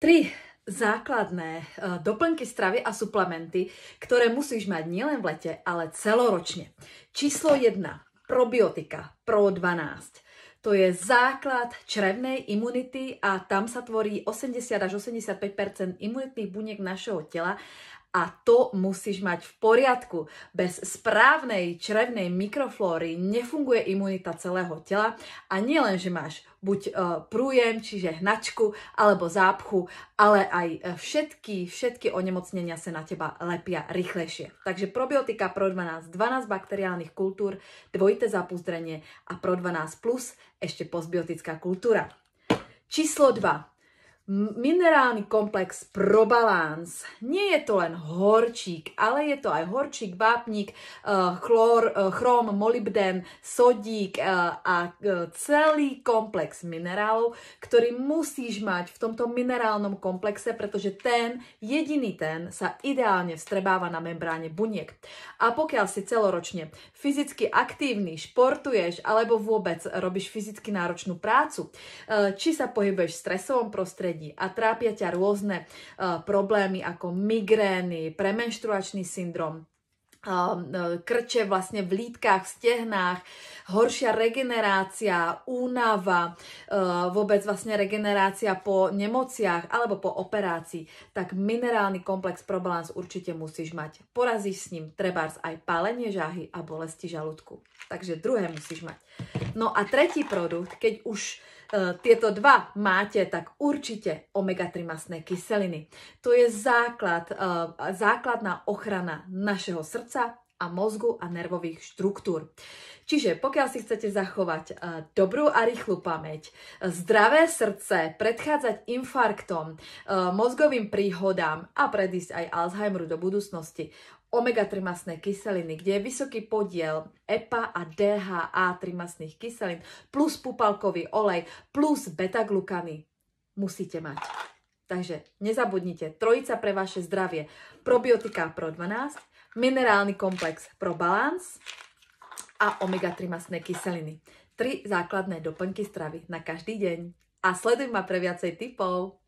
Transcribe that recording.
Tri základné doplnky stravy a suplementy, ktoré musíš mať nielen v lete, ale celoročne. Číslo 1. Probiotika Pro 12. To je základ črevnej imunity a tam sa tvorí 80 až 85% imunitných buniek našeho tela. A to musíš mať v poriadku. Bez správnej črevnej mikroflóry nefunguje imunita celého tela a nielen, že máš buď prújem, čiže hnačku, alebo zápchu, ale aj všetky onemocnenia sa na teba lepia rýchlejšie. Takže probiotika Pro 12, 12 bakteriálnych kultúr, dvojité zapuzdrenie a Pro 12 plus ešte postbiotická kultúra. Číslo 2. Minerálny komplex ProBalance. Nie je to len horčík, ale je to aj horčík, vápnik, chróm, molybdén, sodík a celý komplex minerálov, ktorý musíš mať v tomto minerálnom komplexe, pretože jediný ten sa ideálne vstrebáva na membráne buniek. A pokiaľ si celoročne fyzicky aktívny, športuješ alebo vôbec robíš fyzicky náročnú prácu, či sa pohybuješ v stresovom prostredí a trápia ťa rôzne problémy ako migrény, premenštruačný syndrom, krče vlastne v lítkach, v stehnách, horšia regenerácia, únava, vôbec vlastne regenerácia po nemociach alebo po operácii, tak minerálny komplex ProBalance určite musíš mať. Porazíš s ním trebárs aj pálenie žáhy a bolesti žalúdku. Takže druhé musíš mať. No a tretí produkt, keď už tieto dva máte, tak určite omega-3 mastné kyseliny. To je základná ochrana našeho srdca a mozgu a nervových štruktúr. Čiže pokiaľ si chcete zachovať dobrú a rýchlu pamäť, zdravé srdce, predchádzať infarktom, mozgovým príhodám a predísť aj Alzheimeru do budúcnosti, omega-3 mastné kyseliny, kde je vysoký podiel EPA a DHA 3 mastných kyselín, plus pupalkový olej, plus beta-glukany musíte mať. Takže nezabudnite, trojica pre vaše zdravie, probiotika Pro 12, minerálny komplex ProBalance a omega-3 mastné kyseliny. 3 základné doplnky stravy na každý deň. A sleduj ma pre viacej tipov.